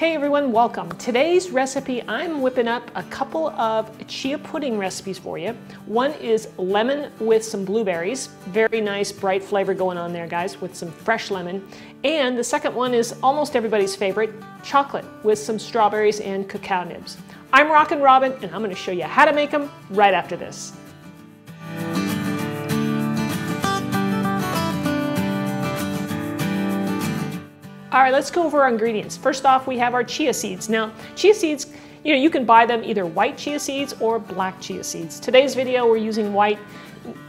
Hey everyone, welcome. Today's recipe, I'm whipping up a couple of chia pudding recipes for you. One is lemon with some blueberries. Very nice, bright flavor going on there, guys, with some fresh lemon. And the second one is almost everybody's favorite, chocolate with some strawberries and cacao nibs. I'm Rockin' Robin, and I'm going to show you how to make them right after this. All right, let's go over our ingredients. First off, we have our chia seeds. Now, chia seeds, you can buy them either white chia seeds or black chia seeds. Today's video, we're using white,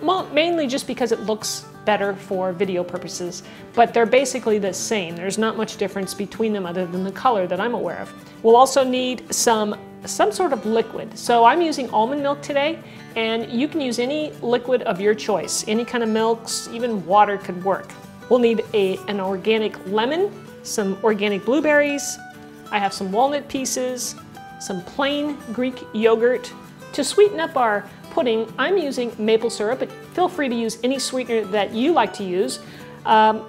mainly just because it looks better for video purposes, but they're basically the same. There's not much difference between them other than the color that I'm aware of. We'll also need some sort of liquid. So I'm using almond milk today, and you can use any liquid of your choice. Any kind of milks, even water could work. We'll need an organic lemon, some organic blueberries. I have some walnut pieces, some plain Greek yogurt. To sweeten up our pudding, I'm using maple syrup, but feel free to use any sweetener that you like to use.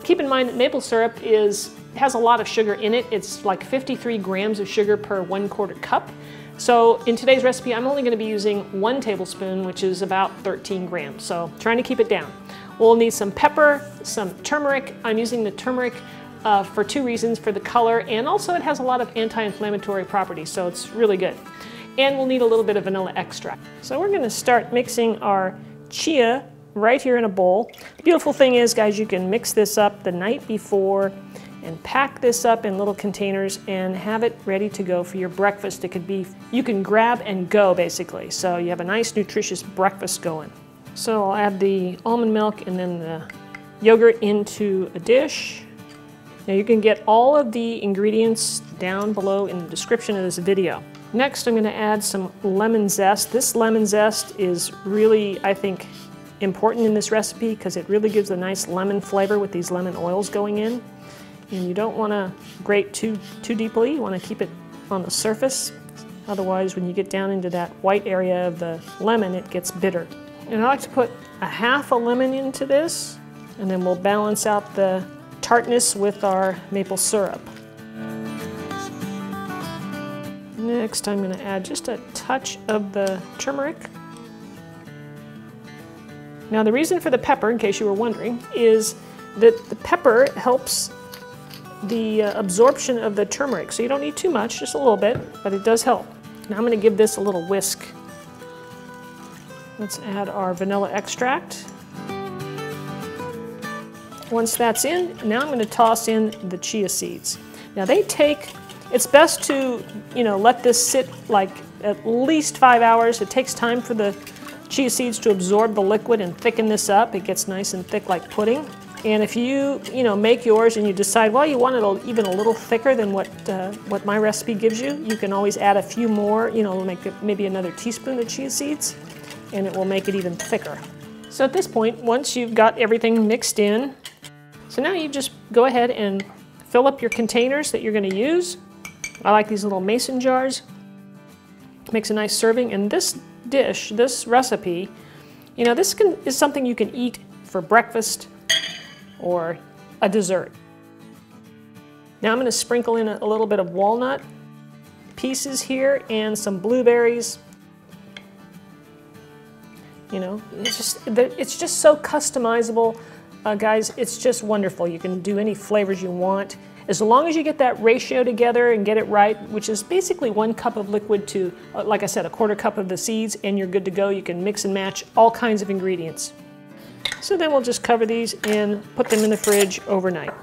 Keep in mind that maple syrup has a lot of sugar in it. It's like 53 grams of sugar per 1/4 cup. So in today's recipe, I'm only going to be using 1 tablespoon, which is about 13 grams. So trying to keep it down. We'll need some pepper, some turmeric. I'm using the turmeric for 2 reasons, for the color, and also it has a lot of anti-inflammatory properties, so it's really good. And we'll need a little bit of vanilla extract. So we're going to start mixing our chia right here in a bowl. The beautiful thing is, guys, you can mix this up the night before and pack this up in little containers and have it ready to go for your breakfast. It could be, you can grab and go basically, so you have a nice nutritious breakfast going. So I'll add the almond milk and then the yogurt into a dish. Now you can get all of the ingredients down below in the description of this video. Next, I'm going to add some lemon zest. This lemon zest is really, I think, important in this recipe because it really gives a nice lemon flavor with these lemon oils going in. And you don't want to grate too deeply. You want to keep it on the surface. Otherwise, when you get down into that white area of the lemon, it gets bitter. And I like to put a half a lemon into this, and then we'll balance out the tartness with our maple syrup. Next, I'm going to add just a touch of the turmeric. Now, the reason for the pepper, in case you were wondering, is that the pepper helps the absorption of the turmeric. So you don't need too much, just a little bit, but it does help. Now I'm going to give this a little whisk. Let's add our vanilla extract. Once that's in, now I'm going to toss in the chia seeds. Now it's best to, let this sit like at least 5 hours. It takes time for the chia seeds to absorb the liquid and thicken this up. It gets nice and thick like pudding. And if you, make yours and you decide, well, you want it even a little thicker than what my recipe gives you, you can always add a few more, make it maybe another teaspoon of chia seeds, and it will make it even thicker. So at this point, once you've got everything mixed in, so now you just go ahead and fill up your containers that you're going to use. I like these little mason jars. Makes a nice serving. And this dish, this recipe, this is something you can eat for breakfast or a dessert. Now I'm going to sprinkle in a little bit of walnut pieces here and some blueberries. It's just so customizable, guys. It's just wonderful. You can do any flavors you want. As long as you get that ratio together and get it right, which is basically 1 cup of liquid to, like I said, 1/4 cup of the seeds, and you're good to go. You can mix and match all kinds of ingredients. So then we'll just cover these and put them in the fridge overnight.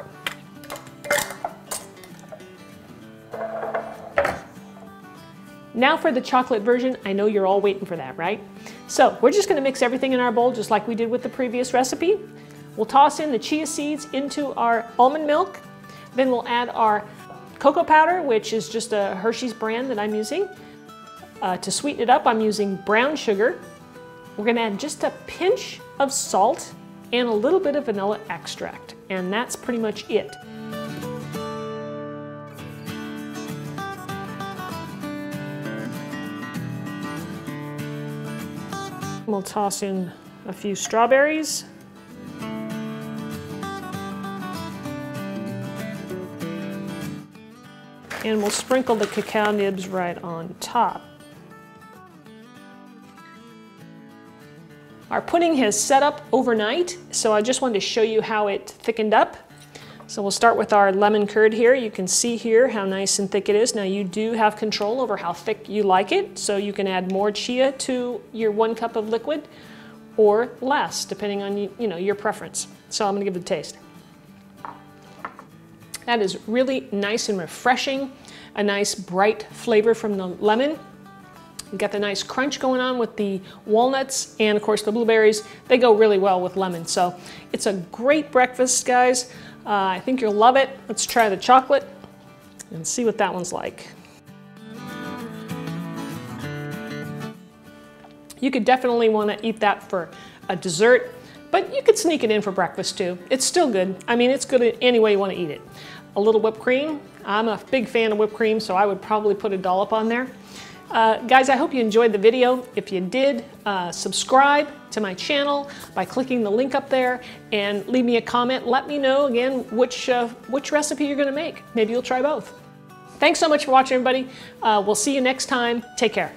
Now for the chocolate version. I know you're all waiting for that, right? So we're just going to mix everything in our bowl just like we did with the previous recipe. We'll toss in the chia seeds into our almond milk. Then we'll add our cocoa powder, which is just a Hershey's brand that I'm using. To sweeten it up, I'm using brown sugar. We're going to add just a pinch of salt and a little bit of vanilla extract. And that's pretty much it. We'll toss in a few strawberries. And we'll sprinkle the cacao nibs right on top. Our pudding has set up overnight, so I just wanted to show you how it thickened up. So we'll start with our lemon curd here. You can see here how nice and thick it is. Now you do have control over how thick you like it, so you can add more chia to your 1 cup of liquid or less, depending on your preference. So I'm gonna give it a taste. That is really nice and refreshing, a nice bright flavor from the lemon. You got the nice crunch going on with the walnuts and of course the blueberries. They go really well with lemon. So it's a great breakfast, guys. I think you'll love it. Let's try the chocolate and see what that one's like. You could definitely want to eat that for a dessert, but you could sneak it in for breakfast too. It's still good. I mean, it's good any way you want to eat it. A little whipped cream. I'm a big fan of whipped cream, so I would probably put a dollop on there. Guys, I hope you enjoyed the video. If you did, subscribe to my channel by clicking the link up there and leave me a comment. Let me know again which recipe you're going to make. Maybe you'll try both. Thanks so much for watching, everybody. We'll see you next time. Take care.